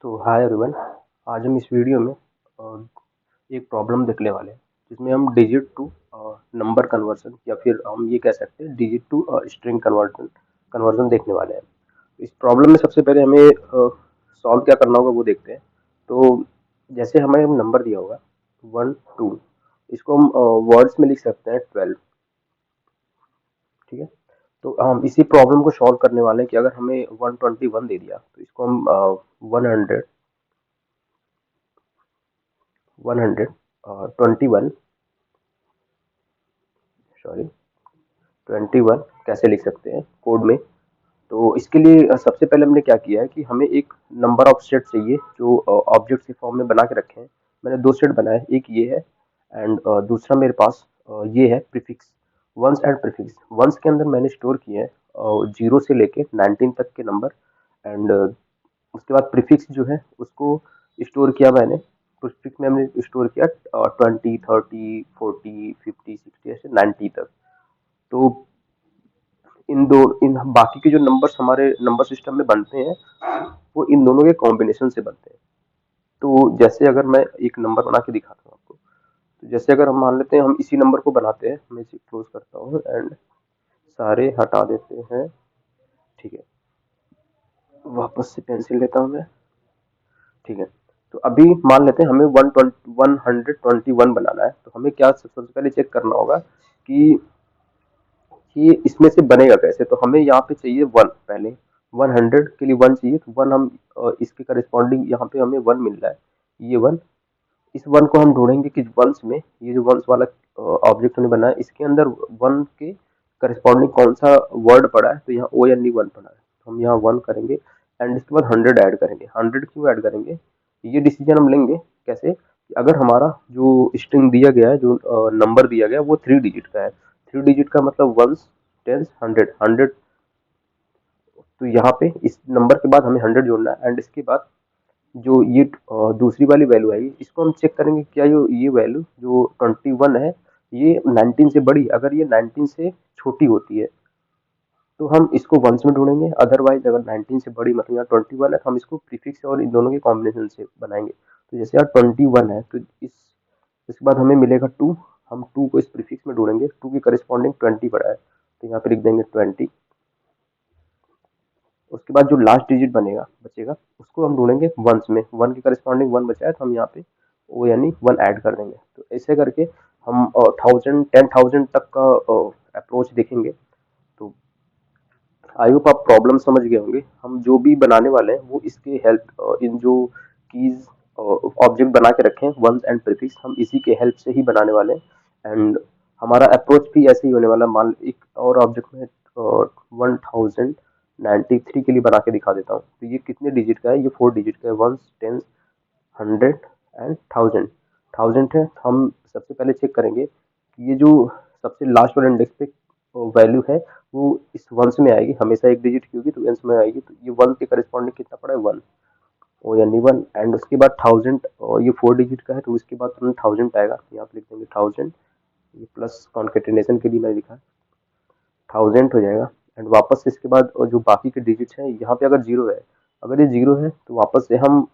तो hi everyone. आज हम इस वीडियो में एक प्रॉब्लम देखने वाले हैं जिसमें हम डिजिट टू नंबर कन्वर्जन या फिर हम ये कह सकते हैं digit to string conversion conversion देखने वाले हैं। इस प्रॉब्लम में सबसे पहले हमें सॉल्व क्या करना होगा वो देखते हैं। तो जैसे हमें नंबर दिया होगा 1 2, इसको हम वर्ड्स में लिख सकते हैं 12। ठीक है। तो हम इसी प्रॉब्लम को सॉल्व करने वाले हैं कि अगर हमें 121 दे दिया तो इसको हम 100 121 सॉरी 21 कैसे लिख सकते हैं कोड में। तो इसके लिए सबसे पहले हमने क्या किया है कि हमें एक नंबर ऑफ सेट चाहिए जो ऑब्जेक्ट के फॉर्म में बना के रखे हैं। मैंने दो सेट बनाए, एक ये है एंड दूसरा मेरे पास ये है prefix ones and prefix. Ones के अंदर मैंने स्टोर किए हैं 0 से लेके 19 तक के नंबर एंड उसके बाद प्रीफिक्स जो है उसको स्टोर किया मैंने। प्रीफिक्स में हमने स्टोर किया 20 30 40 50 60 ऐसे 90 तक। तो इन बाकी के जो नंबर्स हमारे नंबर सिस्टम में बनते हैं वो इन दोनों के कॉम्बिनेशन से बनते हैं। तो जैसे अगर मैं एक नंबर बना के दिखाता हूँ आपको, तो जैसे अगर हम मान लेते हैं हम इसी नंबर को बनाते हैं, मैं इसे क्लोज करता हूँ एंड सारे हटा देते हैं। ठीक है, वापस से पेंसिल लेता हूँ मैं। ठीक है। तो अभी मान लेते हैं हमें 121 बनाना है, तो हमें क्या सबसे पहले चेक करना होगा कि ये इसमें से बनेगा कैसे। तो हमें यहाँ पे चाहिए वन पहले, 100 के लिए वन चाहिए। तो वन हम इसके करस्पॉन्डिंग यहाँ पे हमें वन मिल रहा है, ये वन। इस वन को हम ढूंढेंगे कि वंस में ये जो वंस वाला ऑब्जेक्ट हमने बनाया इसके अंदर वन के करस्पॉन्डिंग कौन सा वर्ड पड़ा है। तो यहाँ ओ एन ई वन पड़ा है, तो हम यहाँ वन करेंगे एंड इसके बाद 100 ऐड करेंगे। 100 क्यों ऐड करेंगे, ये डिसीजन हम लेंगे कैसे कि अगर हमारा जो स्ट्रिंग दिया गया है, जो नंबर दिया गया है वो 3 डिजिट का है। 3 डिजिट का मतलब वंस टेंस हंड्रेड हंड्रेड। तो यहाँ पे इस नंबर के बाद हमें 100 जोड़ना है एंड इसके बाद जो ये दूसरी वाली वैल्यू आई इसको हम चेक करेंगे क्या ये वैल्यू जो 21 है ये 19 से बड़ी। अगर ये 19 से छोटी होती है तो हम इसको वंस में ढूंढेंगे, अदरवाइज अगर 19 से बड़ी मतलब यहाँ 21 है तो हम इसको प्रीफिक्स और इन दोनों के कॉम्बिनेशन से बनाएंगे। तो जैसे यहाँ 21 है तो इसके बाद हमें मिलेगा 2। हम 2 को इस प्रीफिक्स में ढूंढेंगे, 2 की करस्पॉन्डिंग 20 पड़ा है तो यहाँ पे लिख देंगे 20। उसके बाद जो लास्ट डिजिट बनेगा बचेगा उसको हम ढूंढेंगे वंस में, वन के करस्पॉन्डिंग वन बचा है तो हम यहाँ पे वो यानी वन ऐड कर देंगे। तो ऐसे करके हम 1000 तक का अप्रोच देखेंगे। तो आई होप आप प्रॉब्लम समझ गए होंगे। हम जो भी बनाने वाले हैं वो इसके हेल्प इन जो कीज ऑब्जेक्ट बना के रखे हैं वंस एंड प्रीफिक्स हम इसी के हेल्प से ही बनाने वाले हैं एंड हमारा अप्रोच भी ऐसे ही होने वाला है। मान एक और ऑब्जेक्ट में 1093 के लिए बना के दिखा देता हूँ। तो ये कितने डिजिट का है, ये 4 डिजिट का है, ones tens hundred and thousand. Thousand है तो हम सबसे पहले चेक करेंगे कि ये जो सबसे लास्ट वाले इंडेक्स पे वैल्यू है वो इस वंस में आएगी, हमेशा एक डिजिट की होगी तो वंस में आएगी। तो ये वन के करस्पॉन्डिंग कितना पड़ा है वन, ओ यानी वन एंड उसके बाद थाउजेंड और ये 4 डिजिट का है तो इसके बाद तुरंत थाउजेंड आएगा। तो यहाँ पे लिख देंगे थाउजेंड, ये प्लस कॉन्केटिनेशन के लिए मैंने लिखा है थाउजेंड हो जाएगा एंड वापस से इसके बाद और जो बाकी के डिजिट्स हैं यहाँ पे अगर जीरो है, अगर ये जीरो है तो वापस से हम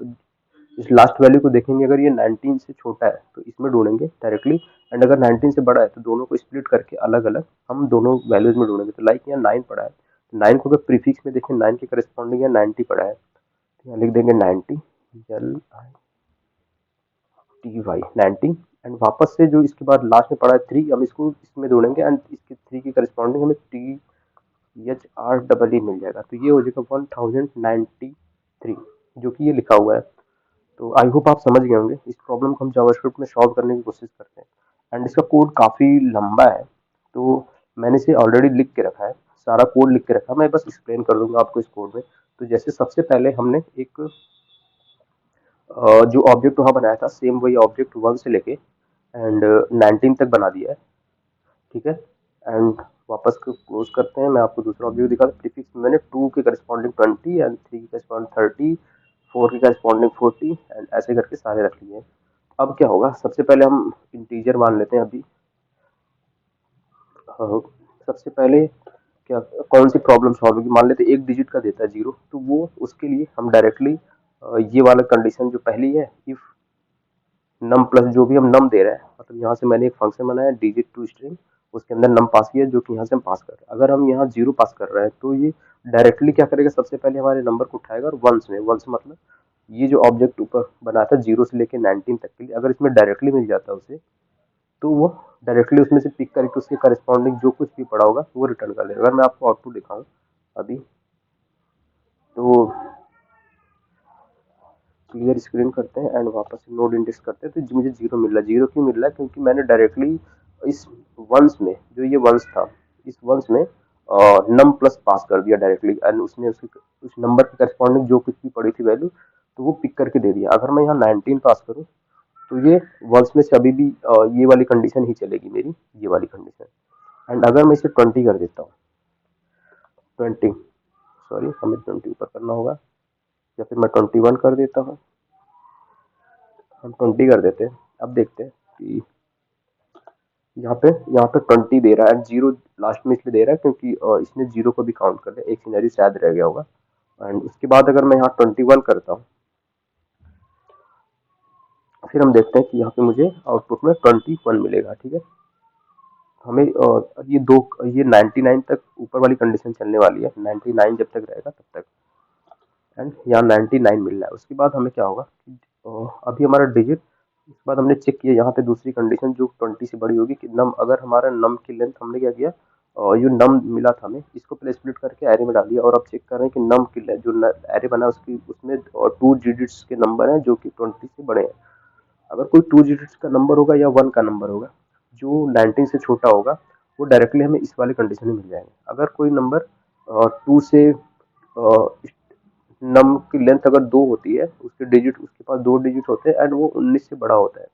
इस लास्ट वैल्यू को देखेंगे। अगर ये 19 से छोटा है तो इसमें ढूंढेंगे डायरेक्टली एंड अगर 19 से बड़ा है तो दोनों को स्प्लिट करके अलग अलग हम दोनों वैल्यूज में ढूंढेंगे। तो लाइक यहाँ 9 पड़ा है, 9 को अगर प्रीफिक्स में देखें 9 के करस्पॉन्डिंग यहाँ 90 पड़ा है तो यहाँ लिख देंगे 90 L I T Y 90 end वापस से जो इसके बाद लास्ट में पड़ा है 3 हम इसको इसमें ढूंढेंगे एंड इसके 3 की करस्पॉन्डिंग हमें T H R double E मिल जाएगा। तो ये हो जाएगा 1093 जो कि ये लिखा हुआ है। तो आई होप आप समझ गए होंगे। इस प्रॉब्लम को हम जावास्क्रिप्ट में सॉल्व करने की कोशिश करते हैं एंड इसका कोड काफ़ी लंबा है तो मैंने इसे ऑलरेडी लिख के रखा है, सारा कोड लिख के रखा है, मैं बस एक्सप्लेन कर दूंगा आपको इस कोड में। तो जैसे सबसे पहले हमने एक जो ऑब्जेक्ट वहाँ बनाया था सेम वही ऑब्जेक्ट वन से लेके एंड 19 तक बना दिया है। ठीक है एंड वापस को क्लोज करते हैं। मैं आपको दूसरा ऑब्जेक्ट दिखा प्रीफिक्स में मैंने 2 के करस्पॉन्डिंग 20 एंड 3 के करस्पॉन्डिंग 30, 4 के करस्पॉन्डिंग 40 एंड ऐसे करके सारे रख लिए। अब क्या होगा, सबसे पहले हम इंटीजर मान लेते हैं अभी। सबसे पहले क्या कौन सी प्रॉब्लम सॉल्व होगी, मान लेते हैं एक डिजिट का देता है जीरो तो वो उसके लिए हम डायरेक्टली ये वाला कंडीशन जो पहली है, इफ नम प्लस जो भी हम नम दे रहे हैं, मतलब यहाँ से मैंने एक फंक्शन बनाया डिजिट टू स्ट्रिंग, उसके अंदर नम पास किया जो कि यहाँ से हम पास कर रहे हैं। अगर हम यहाँ जीरो पास कर रहे हैं तो ये डायरेक्टली क्या करेगा, सबसे पहले हमारे नंबर को उठाएगा और वंस में, वंस मतलब ये जो ऑब्जेक्ट ऊपर बनाया था 0 से लेके 19 तक के लिए, अगर इसमें डायरेक्टली मिल जाता है उसे, तो वो डायरेक्टली उसमें से पिक करके उसके करस्पॉन्डिंग जो कुछ भी पड़ा होगा वो रिटर्न कर लेगा। अगर मैं आपको आउटपुट दिखाऊं अभी, तो क्लियर स्क्रीन करते हैं एंड वापस से नोड इंडेक्स करते हैं, तो मुझे जीरो मिल रहा है। जीरो क्यों मिल रहा है, क्योंकि मैंने डायरेक्टली इस वंस में, जो ये वंस था, इस वंस में नम प्लस पास कर दिया डायरेक्टली, एंड उसने उस नंबर के करस्पॉन्डिंग जो कुछ भी पड़ी थी वैल्यू, तो वो पिक करके दे दिया। अगर मैं यहाँ 19 पास करूँ तो ये वंस में से अभी भी ये वाली कंडीशन ही चलेगी मेरी, ये वाली कंडीशन। एंड अगर मैं इसे 20 कर देता हूँ, 20 सॉरी हमें 20 ऊपर करना होगा, या फिर मैं 21 कर देता हूँ, हम 20 कर देते हैं। अब देखते हैं कि यहाँ पे 20 दे रहा है, जीरो लास्ट में इसलिए दे रहा है क्योंकि इसने जीरो को भी काउंट कर लिया, एक सिनेरियो शायद रह गया होगा। एंड उसके बाद अगर मैं यहाँ 21 करता हूँ, फिर हम देखते हैं कि यहाँ पे मुझे आउटपुट में 21 मिलेगा। ठीक है, हमें ये 99 तक ऊपर वाली कंडीशन चलने वाली है, 99 जब तक रहेगा तब तक, एंड यहाँ 99 मिल रहा है। उसके बाद हमें क्या होगा कि अभी हमारा डिजिट, उसके बाद हमने चेक किया यहाँ पे दूसरी कंडीशन जो 20 से बड़ी होगी कि नम, अगर हमारा नम की लेंथ, हमने क्या किया, जो नम मिला था हमें, इसको पहले स्प्लिट करके एरे में डाल दिया, और अब चेक कर रहे हैं कि नम की लेंथ जो एरे बना उसकी, उसमें 2 डिजिट्स के नंबर हैं जो कि 20 से बड़े हैं। अगर कोई 2 डिजिट्स का नंबर होगा या 1 का नंबर होगा जो 19 से छोटा होगा, वो डायरेक्टली हमें इस वाले कंडीशन में मिल जाएंगे। अगर कोई नंबर 2 से नम की लेंथ अगर 2 होती है, उसके डिजिट, उसके पास 2 डिजिट होते हैं एंड वो 19 से बड़ा होता है,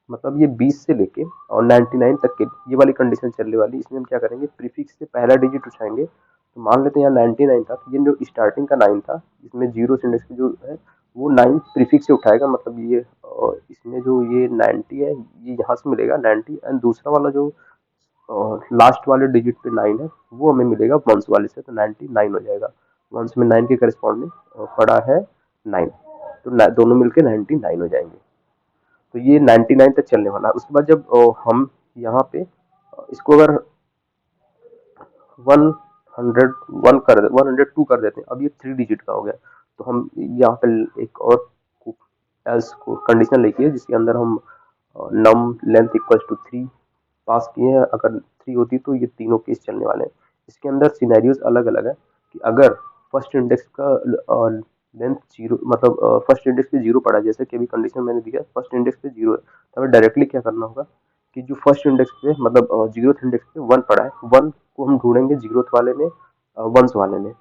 मतलब ये 20 से लेके और 99 तक के ये वाली कंडीशन चलने वाली। इसमें हम क्या करेंगे, प्रीफिक्स से पहला डिजिट उठाएंगे, तो मान लेते हैं यहाँ 99 था, तो ये जो स्टार्टिंग का 9 था, इसमें जीरो से इंडेक्स जो है वो 9 प्रीफिक्स से उठाएगा, मतलब ये इसमें जो ये 90 है ये यहाँ से मिलेगा 90, एंड दूसरा वाला जो लास्ट वाले डिजिट पे 9 है वो हमें मिलेगा वंस वाले से, तो 99 हो जाएगा। वंस में 9 के करस्पॉन्डिंग पड़ा है 9, तो दोनों मिलके 99 हो जाएंगे। तो ये 99 तक चलने वाला है। उसके बाद जब हम यहाँ पे इसको अगर 102 कर देते हैं, अब ये 3 डिजिट का हो गया, तो हम यहाँ पे एक और एल्स को कंडीशन लिखी है जिसके अंदर हम नम लेंथ इक्वल टू 3 पास किए हैं। अगर 3 होती तो ये तीनों केस चलने वाले हैं। इसके अंदर सिनेरियोज अलग अलग है कि अगर फर्स्ट इंडेक्स का लेंथ जीरो, मतलब फर्स्ट इंडेक्स पे जीरो पड़ा है, जैसे कि अभी कंडीशन मैंने दिया फर्स्ट इंडेक्स पे जीरो है, तो हमें डायरेक्टली क्या करना होगा कि जो फर्स्ट इंडेक्स पे, मतलब जीरोथ इंडेक्स पे 1 पड़ा है, 1 को हम ढूंढेंगे जीरोथ वाले में, वंस वाले में,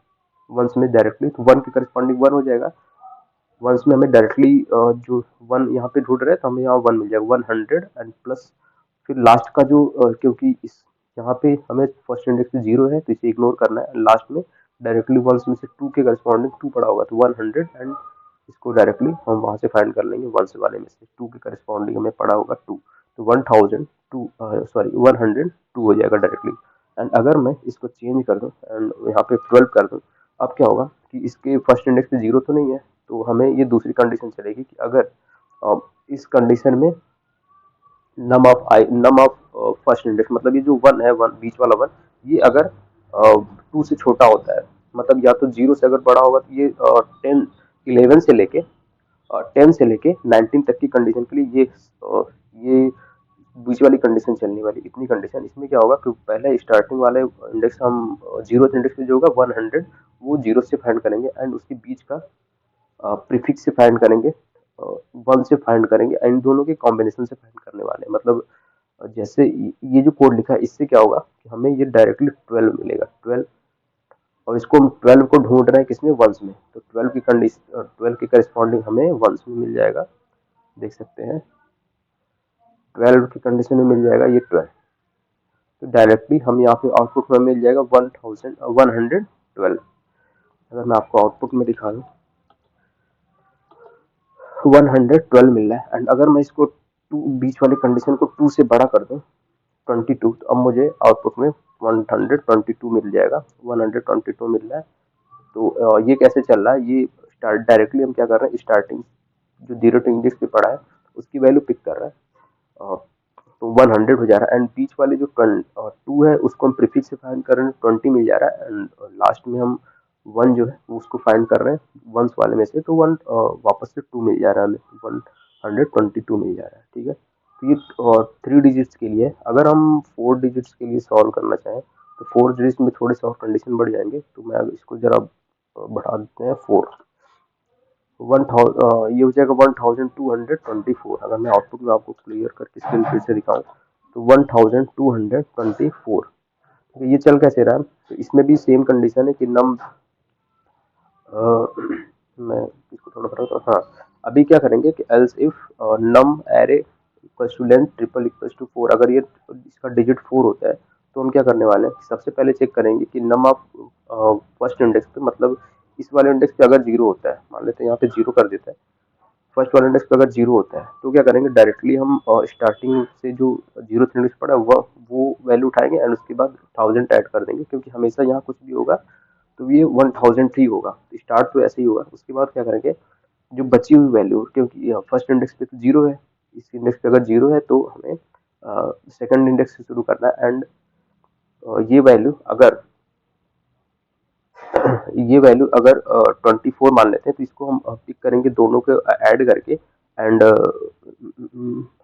वंस में डायरेक्टली, तो 1 के करस्पॉन्डिंग 1 हो जाएगा। वंस में हमें डायरेक्टली जो 1 यहाँ पे ढूंढ रहे हैं, तो हमें यहाँ 1 मिल जाएगा, 100 एंड प्लस फिर लास्ट का जो क्योंकि इस यहाँ पे हमें फर्स्ट इंडेक्स पे जीरो है तो इसे इग्नोर करना है, लास्ट में डायरेक्टली वंस में से 2 के करस्पॉन्डिंग 2 पड़ा होगा, तो 100, एंड इसको डायरेक्टली हम वहां से फाइंड कर लेंगे, वंस वाले में से 2 के करस्पॉन्डिंग हमें पड़ा होगा 2, तो 1002 सॉरी 102 हो जाएगा डायरेक्टली। एंड अगर मैं इसको चेंज कर दूं एंड यहाँ पे 12 कर दूं, अब क्या होगा कि इसके फर्स्ट इंडेक्स पे जीरो तो नहीं है, तो हमें ये दूसरी कंडीशन चलेगी कि अगर इस कंडीशन में नम ऑफ फर्स्ट इंडेक्स, मतलब ये जो 1 है, 1 बीच वाला 1, ये अगर 2 से छोटा होता है, मतलब या तो 0 से अगर बड़ा होगा, तो ये 10 11 से लेके 10 से लेके 19 तक की कंडीशन के लिए ये बीच वाली कंडीशन चलने वाली, इतनी कंडीशन। इसमें क्या होगा कि पहले स्टार्टिंग वाले इंडेक्स हम जीरो इंडेक्स पे जो होगा 100, वो जीरो से फाइंड करेंगे, एंड उसके बीच का प्रीफिक्स से फाइंड करेंगे, 1 से फाइंड करेंगे, इन दोनों के कॉम्बिनेशन से फाइंड करने वाले हैं। मतलब जैसे ये जो कोड लिखा है, इससे क्या होगा कि हमें ये डायरेक्टली 12 मिलेगा, 12, और इसको हम 12 को ढूंढ रहे हैं किसमें, वंस में, तो 12 की कंडीशन, 12 के करस्पॉन्डिंग हमें वंस में मिल जाएगा, देख सकते हैं 12 की कंडीशन में मिल जाएगा ये 12, तो डायरेक्टली हम यहाँ पे आउटपुट में मिल जाएगा 112। अगर मैं आपको आउटपुट में दिखा दूँ, 112 मिल रहा है, एंड अगर मैं इसको 2 बीच वाली कंडीशन को 2 से बड़ा कर दूं 22, तो अब मुझे आउटपुट में 122 मिल जाएगा, 122 मिल रहा है। तो ये कैसे चल रहा है, ये डायरेक्टली हम क्या कर रहे हैं, स्टार्टिंग जो 0 टू इंडेक्स पे पड़ा है उसकी वैल्यू पिक कर रहा है। तो 100 हो जा रहा है, एंड बीच वाले जो 2 है उसको हम प्रीफिक्स से फाइंड कर रहे हैं, 20 मिल जा रहा है, एंड लास्ट में हम 1 जो है वो उसको फाइंड कर रहे हैं वंस वाले में से, तो 1 वापस से 2 मिल जा रहा है हमें, 122 मिल जा रहा है। ठीक है, तो ये 3 डिजिट्स के लिए। अगर हम 4 डिजिट्स के लिए सॉल्व करना चाहें तो 4 डिजिट्स में थोड़े से और कंडीशन बढ़ जाएंगे, तो मैं अब इसको जरा बढ़ा देते हैं 4, ये हो जाएगा 1224। अगर मैं आउटपुट में आपको क्लियर करके स्क्रीन फिर से दिखाऊं तो 1224। तो ये चल कैसे रहा है, तो इसमें भी सेम कंडीशन है कि नम मैं इसको थोड़ा बता, हाँ अभी क्या करेंगे कि else if num array equals to length triple equals to 4, अगर ये इसका डिजिट 4 होता है तो हम क्या करने वाले हैं, सबसे पहले चेक करेंगे कि नम ऑफ फर्स्ट इंडेक्स पे, मतलब इस वाले इंडेक्स पे अगर 0 होता है, मान लेते हैं यहाँ पे 0 कर देता है, फर्स्ट वाले इंडेक्स पे अगर 0 होता है तो क्या करेंगे, डायरेक्टली हम स्टार्टिंग से जो 0 इंडेक्स पड़ा है वो वैल्यू उठाएंगे एंड उसके बाद 1000 ऐड कर देंगे, क्योंकि हमेशा यहाँ कुछ भी होगा तो ये 1000 ही होगा, स्टार्ट तो ऐसे ही होगा। उसके बाद क्या करेंगे, जो बची हुई वैल्यू, क्योंकि फर्स्ट इंडेक्स पे तो 0 है, इस इंडेक्स पे अगर 0 है तो हमें सेकंड इंडेक्स से शुरू करना है, एंड ये वैल्यू अगर ये वैल्यू अगर 24 मान लेते हैं तो इसको हम पिक करेंगे दोनों को ऐड करके, एंड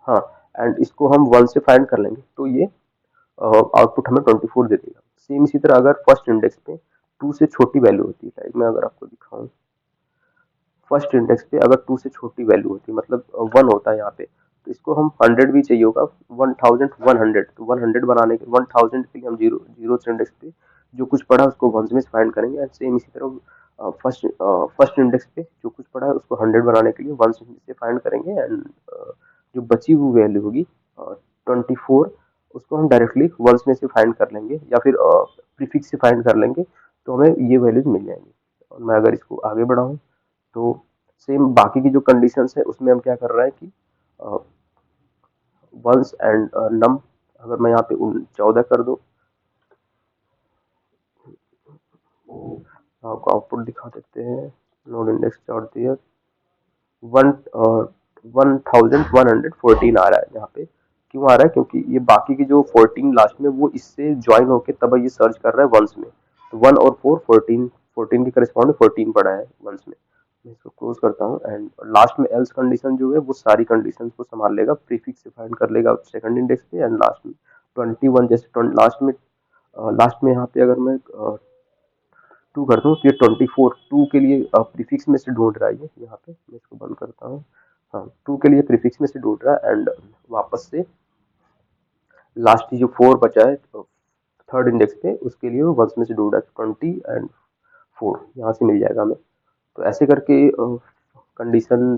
हाँ, एंड इसको हम 1 से फाइंड कर लेंगे तो ये आउटपुट हमें 24 दे देगा। सेम इसी तरह अगर फर्स्ट इंडेक्स पे 2 से छोटी वैल्यू होती है, लाइक मैं अगर आपको दिखाऊं, फर्स्ट इंडेक्स पे अगर 2 से छोटी वैल्यू होती है, मतलब 1 होता है यहाँ पे, तो इसको हम 100 भी चाहिए होगा, 1100, तो 100 बनाने के 1000 के लिए हम जीरो इंडेक्स पे जो कुछ पड़ा उसको वंस में फाइंड करेंगे, एंड सेम इसी तरह फर्स्ट इंडेक्स पे जो कुछ पड़ा है उसको 100 बनाने के लिए वंस से फाइंड करेंगे, एंड जो बची हुई वैल्यू होगी 24, उसको हम डायरेक्टली वंस में से फाइंड कर लेंगे या फिर प्रीफिक्स से फाइंड कर लेंगे, तो हमें ये वैल्यूज मिल जाएंगी। और मैं अगर इसको आगे बढ़ाऊं तो सेम बाकी की जो कंडीशंस है उसमें हम क्या कर रहे हैं कि वंस एंड नम, अगर मैं यहाँ पे 14 कर दूं, आपको आउटपुट दिखा देते हैं, नोड इंडेक्स डॉट दियर 1114 आ रहा है यहाँ पे। क्यों आ रहा है, क्योंकि ये बाकी की जो 14 लास्ट में वो इससे ज्वाइन होके तब ये सर्च कर रहा है वंस में, तो 1 और 4 14 के करस्पॉन्ड 14 पड़ा है वंस में। मैं इसको क्लोज करता हूँ, एंड लास्ट में एल्स कंडीशन जो है वो सारी कंडीशन को संभाल लेगा, प्रीफिक्स से फाइंड कर लेगा सेकंड इंडेक्स पे, एंड लास्ट में 21 जैसे लास्ट में यहाँ पे अगर मैं 2 करता हूँ तो ये 24 2 के लिए प्रीफिक्स में से ढूंढ रहा है, ये यहाँ पे मैं इसको बंद करता हूँ, हाँ 2 के लिए प्रीफिक्स में से ढूंढ रहा है, एंड वापस से लास्ट जो 4 बचा है तो थर्ड इंडेक्स पे उसके लिए वो वंस में से ढूंढ रहा है, 20 एंड 4 यहाँ से मिल जाएगा हमें। तो ऐसे करके कंडीशन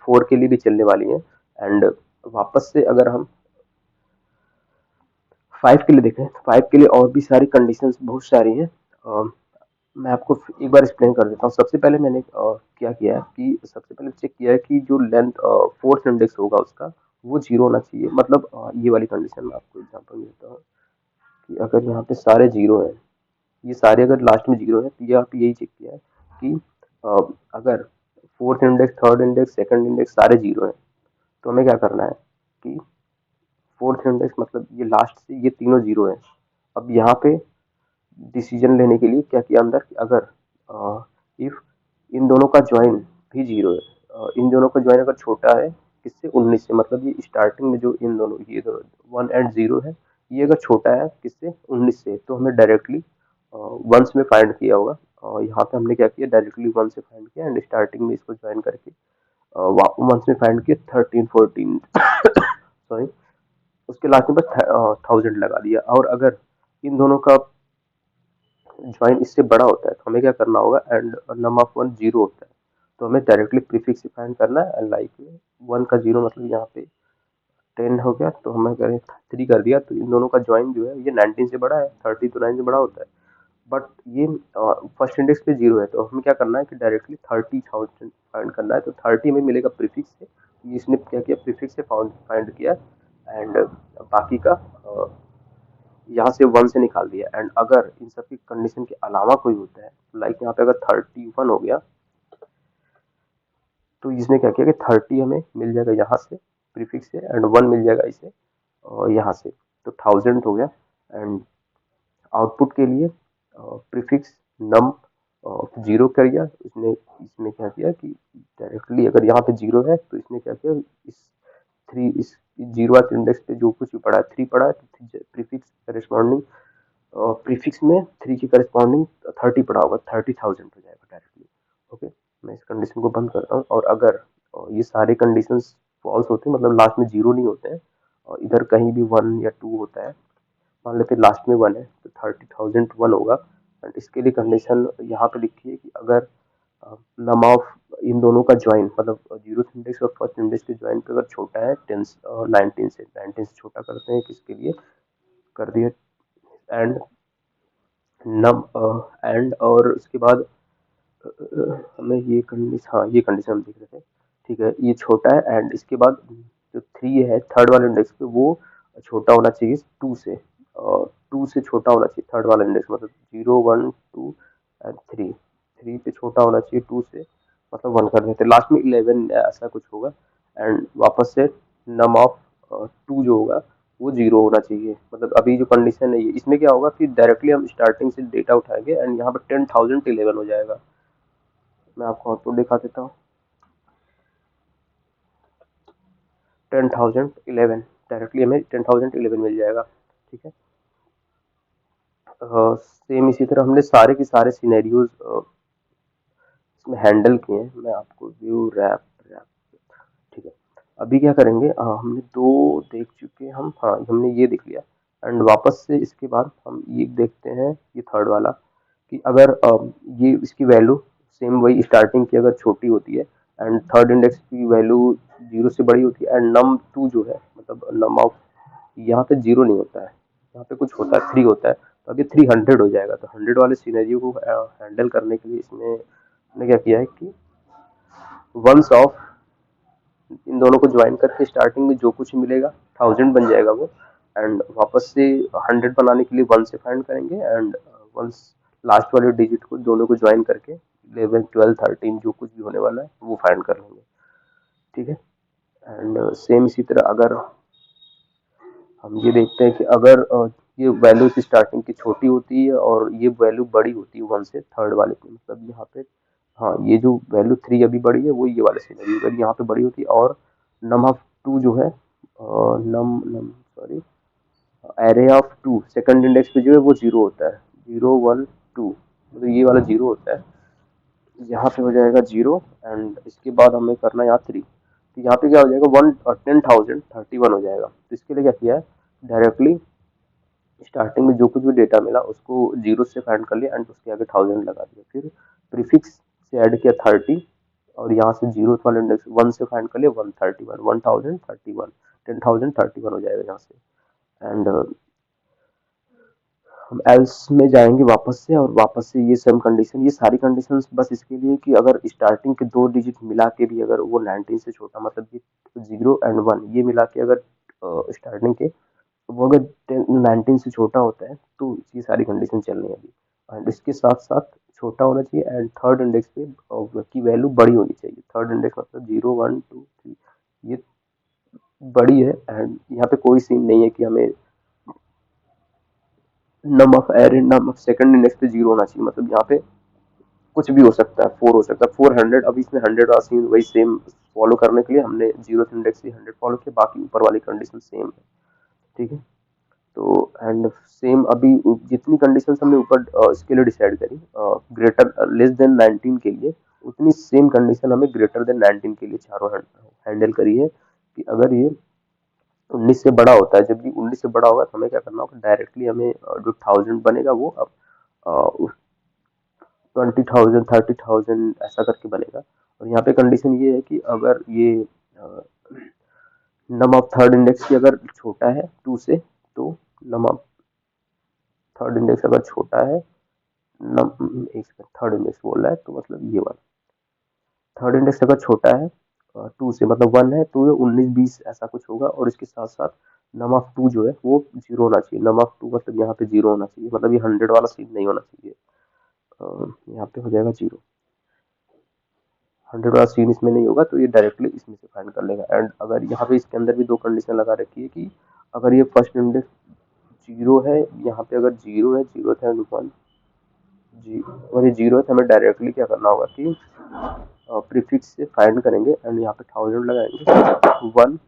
4 के लिए भी चलने वाली हैं, एंड वापस से अगर हम 5 के लिए देखें तो 5 के लिए और भी सारी कंडीशंस बहुत सारी हैं। मैं आपको एक बार एक्सप्लेन कर देता हूँ। सबसे पहले मैंने क्या किया है कि सबसे पहले चेक किया है कि जो लेंथ फोर्थ इंडेक्स होगा उसका वो 0 होना चाहिए, मतलब ये वाली कंडीशन में आपको एग्जांपल देता हूँ कि अगर यहाँ पे सारे 0 हैं, ये सारे अगर लास्ट में 0 है तो ये आप यही चेक किया है कि अगर fourth index, third index, second index सारे 0 हैं तो हमें क्या करना है कि फोर्थ इंडेक्स मतलब ये लास्ट से ये तीनों 0 है। अब यहाँ पे डिसीजन लेने के लिए क्या किया अंदर कि अगर इफ इन दोनों का ज्वाइन भी 0 है, इन दोनों का ज्वाइन अगर छोटा है किससे, 19 से, मतलब ये स्टार्टिंग में जो इन दोनों ये 1 एंड 0 है, ये अगर छोटा है किससे, 19 से, तो हमें डायरेक्टली वंस में फाइंड किया होगा, और यहाँ पे हमने क्या किया, डायरेक्टली वन से फाइंड किया एंड स्टार्टिंग में इसको ज्वाइन करके वंस में फाइंड किया 13 14 सॉरी, उसके लास्ट में बस 1000 लगा दिया। और अगर इन दोनों का ज्वाइन इससे बड़ा होता है तो हमें क्या करना होगा, एंड नम ऑफ 1 0 होता है तो हमें डायरेक्टली प्रीफिक्स से फाइंड करना है, एंड लाइक 1 का 0 मतलब यहाँ पे 10 हो गया, तो हमें करें 3 कर दिया, तो इन दोनों का ज्वाइन जो है ये 19 से बड़ा है, 30 तो 9 से बड़ा होता है, बट ये फर्स्ट इंडेक्स पे 0 है तो हमें क्या करना है कि डायरेक्टली 30,000 फाइंड करना है, तो 30 में मिलेगा प्रीफिक्स से, इसने क्या किया, प्रीफिक्स से फाइंड किया, एंड बाकी का यहाँ से 1 से निकाल दिया, एंड अगर इन सब की कंडीशन के अलावा कोई होता है, लाइक यहाँ पे अगर 31 हो गया, तो इसने क्या किया कि 30 हमें मिल जाएगा यहाँ से प्रीफिक्स से, एंड 1 मिल जाएगा इसे यहाँ से, तो 1000 हो गया। एंड आउटपुट के लिए प्रीफिक्स नम जीरो कर दिया इसने। इसने क्या किया कि डायरेक्टली अगर यहाँ पे जीरो है तो इसने क्या किया, इस जीरो इंडेक्स पे जो कुछ भी पड़ा है 3 पड़ा है, तो प्रीफिक्स करेस्पॉन्डिंग प्रीफिक्स में 3 की करस्पॉन्डिंग 30 पड़ा होगा, 30,000 हो जाएगा डायरेक्टली। ओके, मैं इस कंडीशन को बंद करता हूँ। और अगर ये सारे कंडीशंस फॉल्स होते हैं, मतलब लास्ट में जीरो नहीं होते हैं, और इधर कहीं भी 1 या 2 होता है, मान लेते हैं लास्ट में 1 है तो 30,000 1 होगा। एंड इसके लिए कंडीशन यहाँ पे लिखी है कि अगर नम ऑफ इन दोनों का ज्वाइन, मतलब जीरो इंडेक्स और फर्स्ट इंडेक्स के ज्वाइन पे अगर छोटा है 19 से, 19 से छोटा करते हैं किसके लिए, कर दिए एंड नम एंड, और उसके बाद हमें ये कंडीशन, हाँ ये कंडीशन हम देख रहे थे, ठीक है, ये छोटा है एंड इसके बाद जो 3 है थर्ड वाले इंडेक्स पे वो छोटा होना चाहिए 2 से, 2 से छोटा होना चाहिए थर्ड वाला इंडेक्स, मतलब 0 1 2 एंड 3 पे छोटा होना चाहिए 2 से, मतलब 1 कर देते लास्ट में 11 ऐसा कुछ होगा। एंड वापस से नम ऑफ 2 जो होगा वो 0 होना चाहिए, मतलब अभी जो कंडीशन है ये, इसमें क्या होगा कि डायरेक्टली हम स्टार्टिंग से डेटा उठाएंगे एंड यहाँ पे 10,011 हो जाएगा। मैं आपको आउटपुट दिखा देता हूँ। 10,011 डायरेक्टली हमें 10,011 मिल जाएगा, ठीक है। सेम इसी तरह हमने सारे के सारे सिनेरियोज इसमें हैंडल किए हैं। मैं आपको व्यू रैप रैप ठीक है। अभी क्या करेंगे, हमने दो देख चुके हम, हाँ हमने ये देख लिया। एंड वापस से इसके बाद हम ये देखते हैं, ये थर्ड वाला, कि अगर ये इसकी वैल्यू सेम वही स्टार्टिंग की अगर छोटी होती है एंड थर्ड इंडेक्स की वैल्यू जीरो से बड़ी होती है, एंड नम टू जो है मतलब नम ऑफ, यहाँ पे जीरो नहीं होता है, यहाँ पे कुछ होता है 3 होता है, तो अभी 300 हो जाएगा। तो 100 वाले सिनेरियो को हैंडल करने के लिए इसमें ने क्या किया है कि वंस ऑफ इन दोनों को ज्वाइन करके स्टार्टिंग में जो कुछ मिलेगा 1000 बन जाएगा वो, एंड वापस से 100 बनाने के लिए 1 से फाइंड करेंगे, एंड वंस लास्ट वाले डिजिट को दोनों को ज्वाइन करके 11 12 13 जो कुछ भी होने वाला है वो फाइंड कर लेंगे, ठीक है। एंड सेम इसी तरह अगर हम ये देखते हैं कि अगर ये वैल्यू की स्टार्टिंग की छोटी होती है और ये वैल्यू बड़ी होती है 1 से थर्ड वाले की, मतलब यहाँ पे हाँ ये जो वैल्यू 3 अभी बड़ी है वो ये वाले सिनेरियो अगर यहाँ पे बड़ी होती है, और नम ऑफ 2 जो है num num sorry array of 2 second index पे जो है वो 0 होता है, 0 1 2, मतलब ये वाला 0 होता है, यहाँ पे हो जाएगा 0। एंड इसके बाद हमें करना है यहाँ 3, तो यहाँ पे क्या हो जाएगा 10,031 हो जाएगा। तो इसके लिए क्या किया है, डायरेक्टली स्टार्टिंग में जो कुछ भी डेटा मिला उसको जीरो से फाइंड कर लिया एंड उसके आगे 1000 लगा दिया, फिर प्रीफिक्स से ऐड किया 30, और यहाँ से जीरो वाला इंडेक्स 1 से फाइंड कर लिया 131 1031 10,031 हो जाएगा यहाँ से। एंड हम एल्स में जाएंगे वापस से, और वापस से ये सेम कंडीशन, ये सारी कंडीशंस बस इसके लिए कि अगर स्टार्टिंग के दो डिजिट मिला के भी अगर वो 19 से छोटा, मतलब ये 0 एंड 1 ये मिला के अगर स्टार्टिंग के वो अगर 19 से छोटा होता है तो ये सारी कंडीशन चल रही है अभी। एंड इसके साथ साथ छोटा होना चाहिए एंड थर्ड इंडेक्स पे की वैल्यू बड़ी होनी चाहिए, थर्ड इंडेक्स मतलब 0 1 2 3 ये बड़ी है। एंड यहाँ पे कोई सीन नहीं है कि हमें num of array num of second index पे 0 होना चाहिए, मतलब यहाँ पे कुछ भी हो सकता है, 4 हो सकता है 400, अभी इसमें 100 वाला सीन वही सेम फॉलो करने के लिए हमने जीरो इंडेक्स से 100 फॉलो किया, बाकी ऊपर वाली कंडीशन सेम है, ठीक है। तो एंड सेम अभी जितनी कंडीशंस हमने ऊपर इसके लिए डिसाइड करी ग्रेटर लेस देन 19 के लिए, उतनी सेम कंडीशन हमें ग्रेटर देन 19 के लिए चारों हैंडल करी है, कि अगर ये 19 से बड़ा होता है, जब ये 19 से बड़ा होगा तो हमें क्या करना होगा, डायरेक्टली हमें जो 1000 बनेगा वो अब 20,000 30,000 ऐसा करके बनेगा। और यहाँ पे कंडीशन ये है कि अगर ये नम ऑफ थर्ड इंडेक्स की अगर छोटा है 2 से, तो नम ऑफ थर्ड इंडेक्स अगर छोटा है एक थर्ड इंडेक्स बोल रहा है तो मतलब ये वाला थर्ड इंडेक्स अगर छोटा है 2 से, मतलब 1 है तो ये 19 20 ऐसा कुछ होगा, और इसके साथ साथ नम ऑफ 2 जो है वो 0 होना चाहिए, नम ऑफ 2 मतलब यहाँ पे 0 होना चाहिए, मतलब ये 100 वाला सीन नहीं होना चाहिए, यहाँ पे हो जाएगा 0। 100 वाला सीन इसमें नहीं होगा, तो ये डायरेक्टली इसमें से फाइंड कर लेगा। एंड अगर यहाँ पे इसके अंदर भी दो कंडीशन लगा रखी है कि अगर ये फर्स्ट इंडेक्स जीरो है, यहाँ पे अगर जीरो है, जीरो है वन जी, और ये जीरो है, तो हमें डायरेक्टली क्या करना होगा कि प्रीफिक्स से फाइंड करेंगे एंड यहाँ पे 1000 लगाएंगे वन,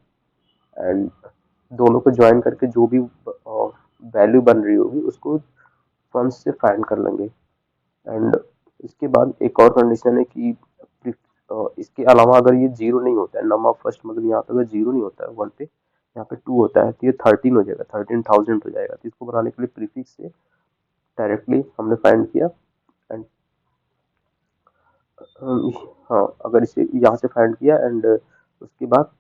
एंड दोनों को ज्वाइन करके जो भी वैल्यू बन रही होगी उसको वन से फाइंड कर लेंगे। एंड इसके बाद एक और कंडीशन है कि इसके अलावा अगर ये जीरो नहीं होता है, नंबर फर्स्ट मतलब यहाँ पे अगर जीरो नहीं होता है वन पे, यहाँ पे टू होता है, तो ये 13 हो जाएगा, 13,000 हो जाएगा। तो इसको बनाने के लिए प्रीफिक्स से डायरेक्टली हमने फाइंड किया। एंड हाँ, अगर इसे यहाँ से फाइंड किया एंड उसके बाद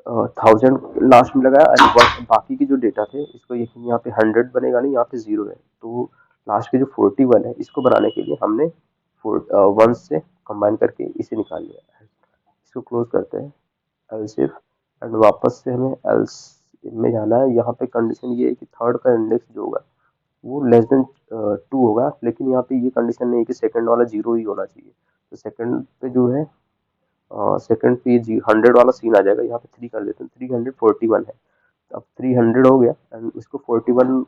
1000 लास्ट में लगाया एंड बाकी के जो डेटा थे इसको, यहाँ पे 100 बनेगा नहीं, यहाँ पे जीरो है, तो लास्ट के जो 41 है इसको बनाने के लिए हमने वन से कंबाइन करके इसे निकाल लिया। इसको क्लोज करते हैं, एल्सिफ, एंड वापस से हमें एल्स में जाना है। यहाँ पे कंडीशन ये है कि थर्ड का इंडेक्स जो होगा वो लेस देन टू होगा, लेकिन यहाँ पे ये कंडीशन नहीं है कि सेकंड वाला जीरो ही होना चाहिए। तो सेकंड पे जो है सेकंड पे जी 100 वाला सीन आ जाएगा, यहाँ पे 3 कर देते हैं, 341 है। अब 300 हो गया एंड इसको 41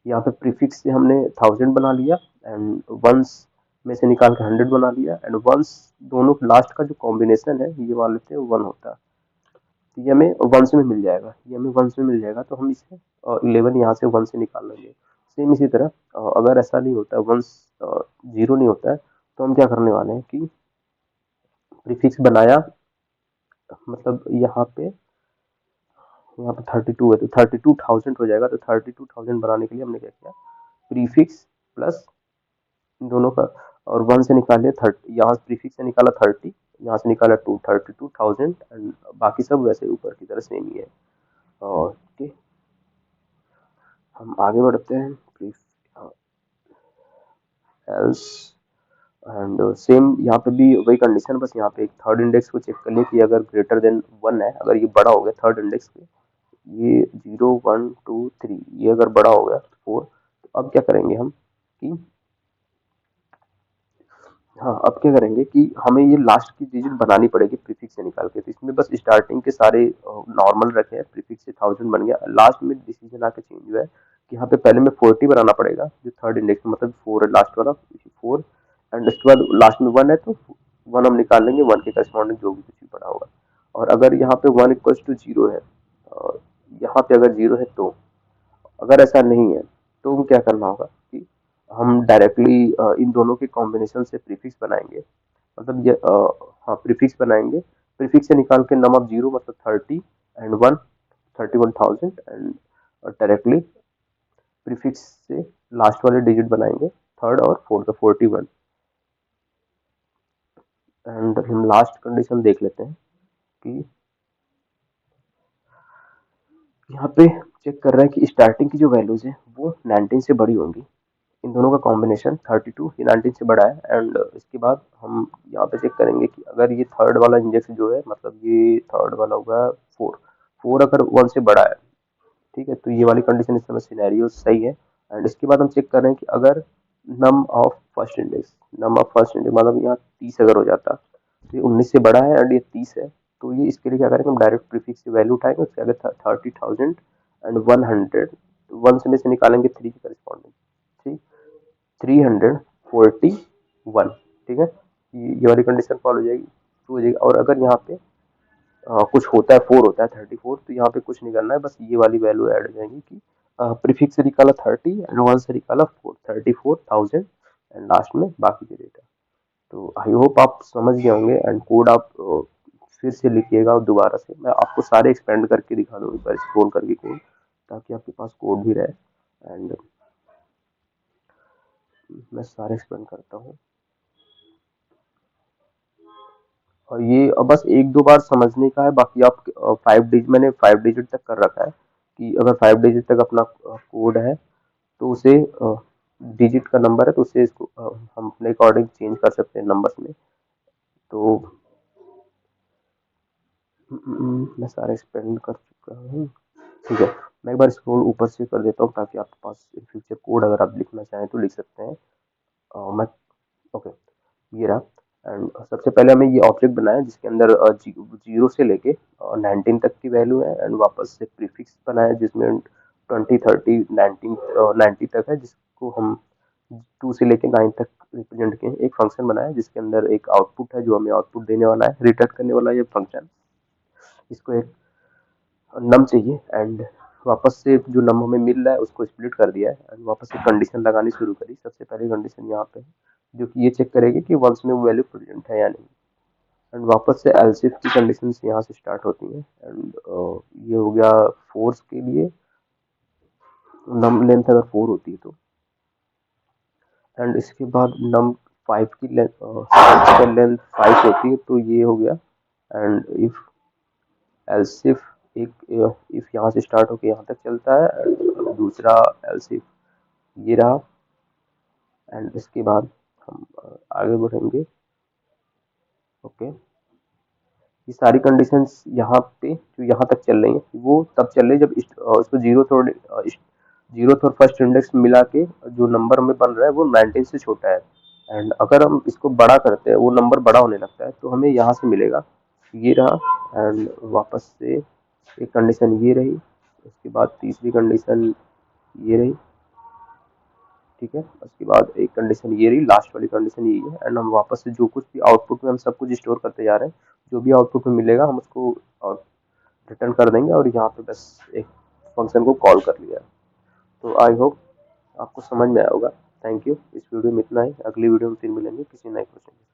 यहाँ पे प्रीफिक्स से हमने 1000 बना लिया एंड वंस में से निकाल के 100 बना लिया, एंड वंस दोनों लास्ट का जो कॉम्बिनेशन है ये मान लेते हैं वन होता है, तो ये हमें वंस में मिल जाएगा, ये हमें वंस में मिल जाएगा, तो हम इसे 11 यहाँ से वन से निकाल लेंगे। सेम इसी तरह अगर ऐसा नहीं होता है, वंस जीरो नहीं होता है, तो हम क्या करने वाले हैं कि प्रीफिक्स बनाया, मतलब यहाँ पे 32 है तो 32,000 हो जाएगा। तो 32,000 बनाने के लिए हमने क्या किया, प्रीफिक्स प्लस दोनों का, और वन से निकाल लिया 30, यहाँ प्रीफिक्स से निकाला 30, यहाँ से निकाला 32,000, एंड बाकी सब वैसे ऊपर की तरह सेम ही है। और ओके, हम आगे बढ़ते हैं। एल्स एंड सेम यहाँ पे भी वही कंडीशन, बस यहाँ पे एक थर्ड इंडेक्स को चेक कर लिए कि अगर ग्रेटर देन वन है, अगर ये बड़ा हो गया थर्ड इंडेक्स पे, ये 0 1 2 3, ये अगर बड़ा हो गया 4, तो अब क्या करेंगे हम कि हाँ, अब क्या करेंगे कि हमें ये लास्ट की डिजिट बनानी पड़ेगी प्रीफिक्स से निकाल के। तो इसमें बस स्टार्टिंग के सारे नॉर्मल रखे हैं, प्रीफिक्स से 1000 बन गया, लास्ट में डिसीजन आके चेंज हुआ है कि यहाँ पे पहले में 40 बनाना पड़ेगा, जो थर्ड इंडेक्स मतलब 4 है लास्ट वाला 4, एंड उसके बाद लास्ट में वन है तो वन हम निकाल लेंगे, वन के करस्पॉन्डिंग जो भी कुछ भी पड़ा होगा। और अगर यहाँ पे वन इक्वल्स टू जीरो है, यहाँ पे अगर जीरो है, तो अगर ऐसा नहीं है तो क्या करना होगा कि हम डायरेक्टली इन दोनों के कॉम्बिनेशन से प्रीफिक्स बनाएंगे, मतलब ये हाँ प्रीफिक्स बनाएंगे, प्रीफिक्स से निकाल के नम ऑफ जीरो मतलब 30 and one 31,000, and directly prefix से लास्ट वाले डिजिट बनाएंगे, थर्ड और फोर्थ का 41। एंड हम लास्ट कंडीशन देख लेते हैं कि यहाँ पे चेक कर रहे हैं कि स्टार्टिंग की जो वैल्यूज है वो 19 से बड़ी होंगी, इन दोनों का कॉम्बिनेशन 32 ये 19 से बड़ा है। एंड इसके बाद हम यहाँ पे चेक करेंगे कि अगर ये थर्ड वाला इंडेक्स जो है, मतलब ये थर्ड वाला होगा 4, 4 अगर वन से बड़ा है, ठीक है, तो ये वाली कंडीशन इस समय सिनेरियो सही है। एंड इसके बाद हम चेक कर रहे हैं कि अगर नम ऑफ फर्स्ट इंडेक्स मतलब यहाँ 30 अगर हो जाता, तो ये 19 से बड़ा है एंड ये 30 है, तो ये इसके लिए क्या करेंगे, हम डायरेक्ट प्रीफिक्स की वैल्यू उठाएंगे, उसके आगे 30,000 एंड 100, वन से में से निकालेंगे थ्री की करस्पॉन्डिंग, ठीक, 341, ठीक है, ये वाली कंडीशन फॉलो हो जाएगी, ट्रू हो जाएगी। और अगर यहाँ पे कुछ होता है, 4 होता है 34, तो यहाँ पे कुछ नहीं करना है, बस ये वाली वैल्यू ऐड हो जाएगी कि प्रीफिक्स से निकाला 30 एंड वन से निकाला 34,000, एंड लास्ट में बाकी के डेटा। तो आई होप आप समझ गए होंगे, एंड कोड आप फिर से लिखिएगा, और दोबारा से मैं आपको सारे एक्सपेंड करके दिखा दूँ एक बार स्क्रॉल करके कोड, ताकि आपके पास कोड भी रहे। एंड मैं सारे एक्सपेंड करता हूँ, और ये बस एक दो बार समझने का है, बाकी आप 5 डिजिट, मैंने 5 डिजिट तक कर रखा है कि अगर 5 डिजिट तक अपना कोड है तो उसे डिजिट का नंबर है तो उसे इसको हम अपने अकॉर्डिंग चेंज कर सकते हैं नंबर्स में। तो मैं सारे एक्सपेंड कर चुका हूँ, ठीक है। मैं एक बार स्क्रॉल ऊपर से कर देता हूँ ताकि आपके पास इन फ्यूचर कोड अगर आप लिखना चाहें तो लिख सकते हैं। मैं ओके, ये रहा। एंड सबसे पहले हमें ये ऑब्जेक्ट बनाया जिसके अंदर 0 से लेके 19 तक की वैल्यू है, एंड वापस से प्रीफिक्स बनाया जिसमें 20, 30, 19, 90 तक है, जिसको हम 2 से लेके 9 तक रिप्रेजेंट किए हैं। एक फंक्शन बनाया जिसके अंदर एक आउटपुट है जो हमें आउटपुट देने वाला है, रिटर्न करने वाला है ये फंक्शन। इसको एक नम चाहिए, एंड वापस से जो नम हमें मिल रहा है उसको स्प्लिट कर दिया है, एंड वापस से कंडीशन लगानी शुरू करी। सबसे पहली कंडीशन यहाँ पे है जो कि ये चेक करेगी कि वंस में वैल्यू प्रेजेंट है या नहीं, एंड वापस से एल्स इफ की कंडीशन यहाँ से स्टार्ट होती है। एंड ये हो गया फोर्स के लिए, नम लेंथ अगर 4 होती है तो, एंड इसके बाद नम 5 की लेंथ 5 होती है तो ये हो गया। एंड इफ एल्स इफ एक इफ यहाँ से स्टार्ट होकर यहाँ तक चलता है, and दूसरा एल्स इफ ये रहा। एंड इसके बाद हम आगे बढ़ेंगे। ओके, ये सारी कंडीशंस यहाँ पे जो यहाँ तक चल रही हैं वो तब चल रही है जब इसको जीरो और फर्स्ट इंडेक्स मिला के जो नंबर हमें बन रहा है वो 19 से छोटा है। एंड अगर हम इसको बड़ा करते हैं, वो नंबर बड़ा होने लगता है, तो हमें यहाँ से मिलेगा ये रहा। एंड वापस से एक कंडीशन ये रही, उसके बाद तीसरी कंडीशन ये रही, ठीक है। उसके बाद एक कंडीशन ये रही, लास्ट वाली कंडीशन यही है। एंड हम वापस से जो कुछ भी आउटपुट में हम सब कुछ स्टोर करते जा रहे हैं, जो भी आउटपुट में मिलेगा हम उसको रिटर्न कर देंगे, और यहाँ पे बस एक फंक्शन को कॉल कर लिया। तो आई होप आपको समझ में आया होगा। Thank you. इस वीडियो में इतना ही। अगली वीडियो में फिर मिलेंगे किसी नए क्वेश्चन के साथ।